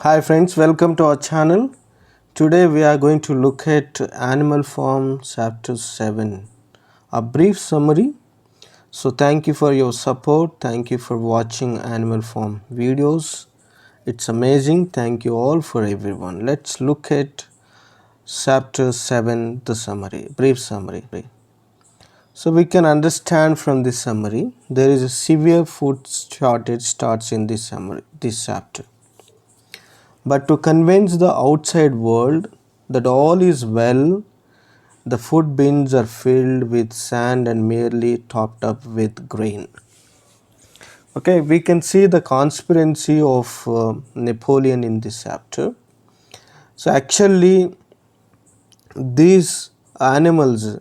Hi friends, welcome to our channel. Today we are going to look at Animal Farm Chapter 7, a brief summary. So thank you for your support. Thank you for watching Animal Farm videos. It's amazing. Thank you all for everyone. Let's look at Chapter 7, the summary, brief summary. So we can understand from this summary, there is a severe food shortage starts in this chapter. But to convince the outside world that all is well, the food bins are filled with sand and merely topped up with grain. Okay, we can see the conspiracy of Napoleon in this chapter. So, actually, these animals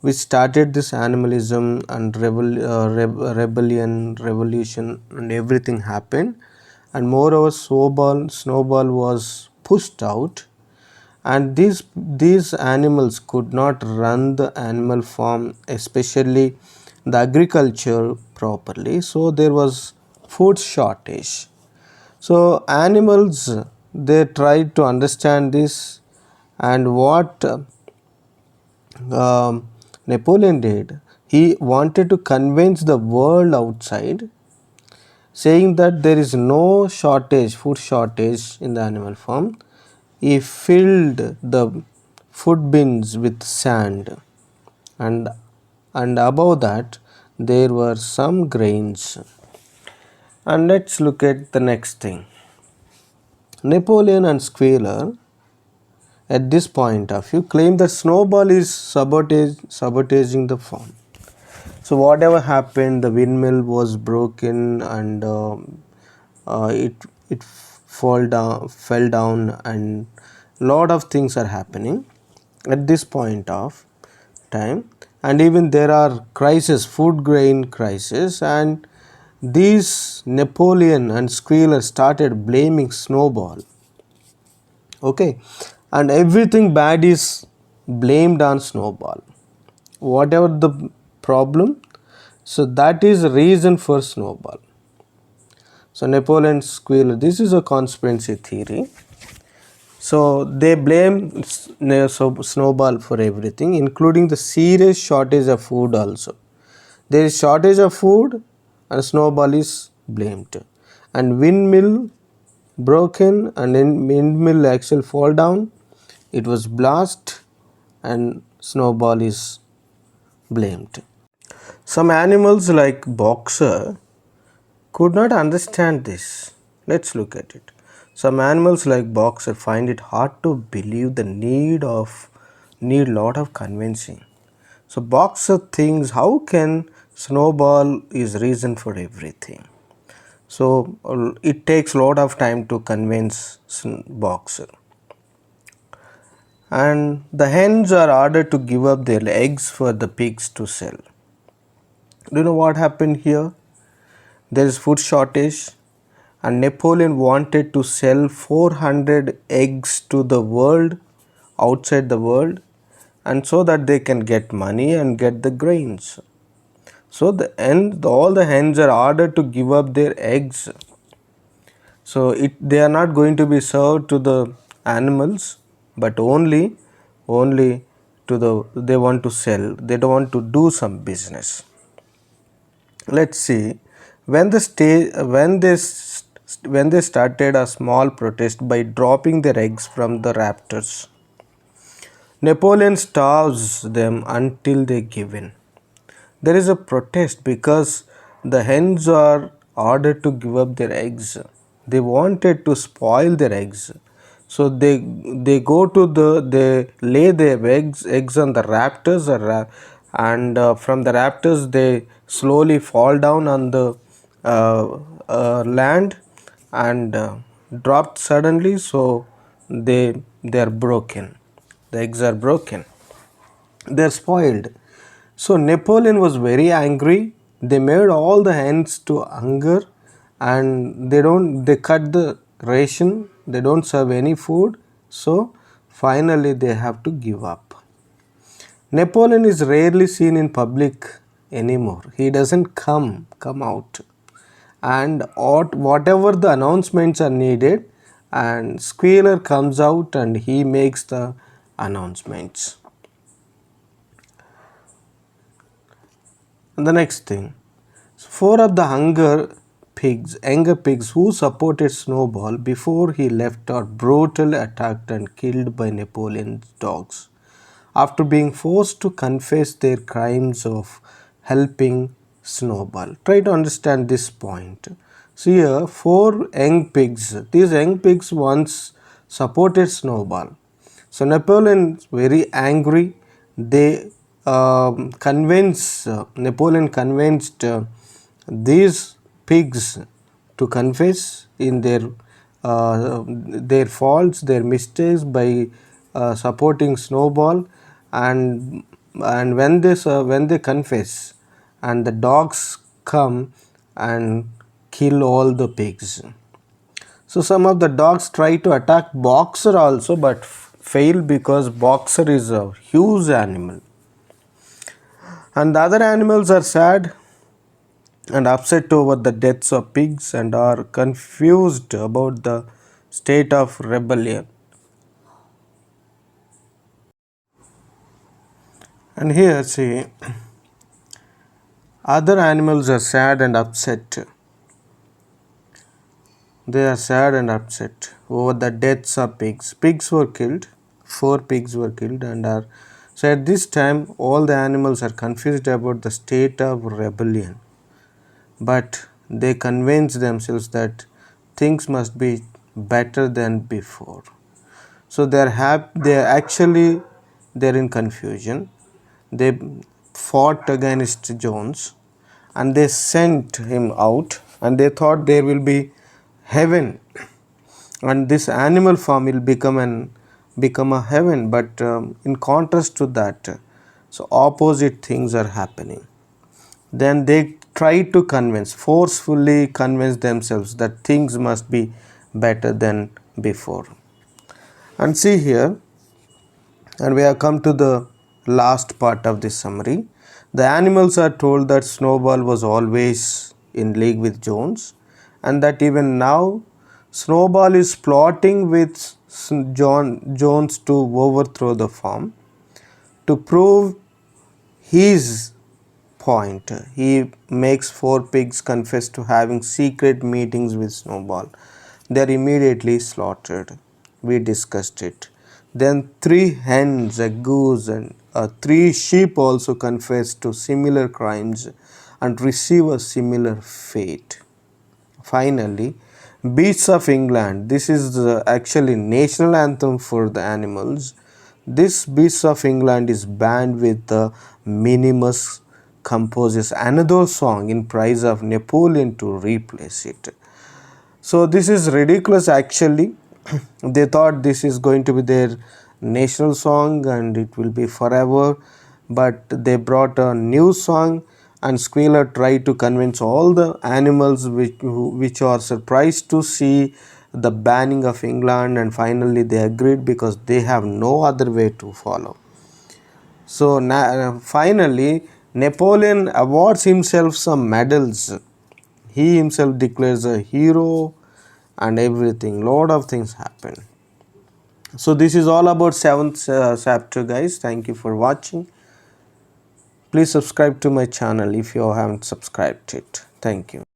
which started this animalism and rebellion, revolution, and everything happened, and moreover, snowball was pushed out, and these animals could not run the animal farm, especially the agriculture properly, so there was food shortage. So animals, they tried to understand this, and what Napoleon did, he wanted to convince the world outside, saying that there is no shortage, food shortage in the animal farm. He filled the food bins with sand, and above that there were some grains. And let's look at the next thing. Napoleon and Squealer, at this point of view, claim that Snowball is sabotaging the farm. So whatever happened, the windmill was broken, and it fell down, and lot of things are happening at this point of time. And even there are crisis, food grain crisis, and these Napoleon and Squealer started blaming Snowball. Okay, and everything bad is blamed on Snowball. Whatever the problem, so that is the reason for Snowball. So Napoleon Squealer, this is a conspiracy theory. So they blame Snowball for everything, including the serious shortage of food also. There is shortage of food and Snowball is blamed. And windmill broken, and windmill actually fall down. It was blast, and Snowball is blamed. Some animals like Boxer could not understand this. Let's look at it. Some animals like Boxer find it hard to believe the need lot of convincing. So Boxer thinks, how can Snowball is reason for everything? So it takes lot of time to convince Boxer. And the hens are ordered to give up their eggs for the pigs to sell. Do you know what happened here? There is food shortage, and Napoleon wanted to sell 400 eggs to the world, outside the world, and so that they can get money and get the grains. So all the hens are ordered to give up their eggs. So they are not going to be served to the animals, but only to they want to sell. They don't want to do some business. Let's see, when they started a small protest by dropping their eggs from the raptors. Napoleon starves them until they give in. There is a protest because the hens are ordered to give up their eggs. They wanted to spoil their eggs, so they go to they lay their eggs on the raptors, and from the raptors they slowly fall down on the land, and dropped suddenly, so they are broken. The eggs are broken, they're spoiled. So Napoleon was very angry. They made all the hens to hunger, and they cut the ration. They don't serve any food. So finally they have to give up. Napoleon is rarely seen in public anymore. He doesn't come out, and whatever the announcements are needed, and Squealer comes out and he makes the announcements. And the next thing, four of the younger pigs who supported Snowball before he left are brutally attacked and killed by Napoleon's dogs after being forced to confess their crimes of helping Snowball. Try to understand this point. See here, four young pigs. These young pigs once supported Snowball. So Napoleon is very angry. They Napoleon convinced these pigs to confess in their faults, their mistakes by supporting Snowball, and when they confess, and the dogs come and kill all the pigs. So some of the dogs try to attack Boxer also, but fail because Boxer is a huge animal. And the other animals are sad and upset over the deaths of pigs and are confused about the state of rebellion. And here, see, other animals are sad and upset. They are sad and upset over the deaths of pigs. Pigs were killed. 4 pigs were killed and are. So at this time, all the animals are confused about the state of rebellion. But they convince themselves that things must be better than before. So they're in confusion. They fought against Jones and they sent him out, and they thought there will be heaven and this animal form will become a heaven, but in contrast to that, so opposite things are happening. Then they try to forcefully convince themselves that things must be better than before. And see here, and we have come to the last part of this summary. The animals are told that Snowball was always in league with Jones, and that even now Snowball is plotting with Jones to overthrow the farm. To prove his point, he makes 4 pigs confess to having secret meetings with Snowball. They are immediately slaughtered. We discussed it. Then 3 hens, a goose, and 3 sheep also confess to similar crimes and receive a similar fate. Finally, Beasts of England. This is actually national anthem for the animals. This Beasts of England is banned with the Minimus composes another song in praise of Napoleon to replace it. So this is ridiculous actually. They thought this is going to be their national song and it will be forever, but they brought a new song, and Squealer tried to convince all the animals which are surprised to see the banning of England, and finally they agreed because they have no other way to follow. So finally Napoleon awards himself some medals. He himself declares a hero and everything. Lot of things happen. So this is all about 7th chapter, guys. Thank you for watching. Please subscribe to my channel if you haven't subscribed it. Thank you.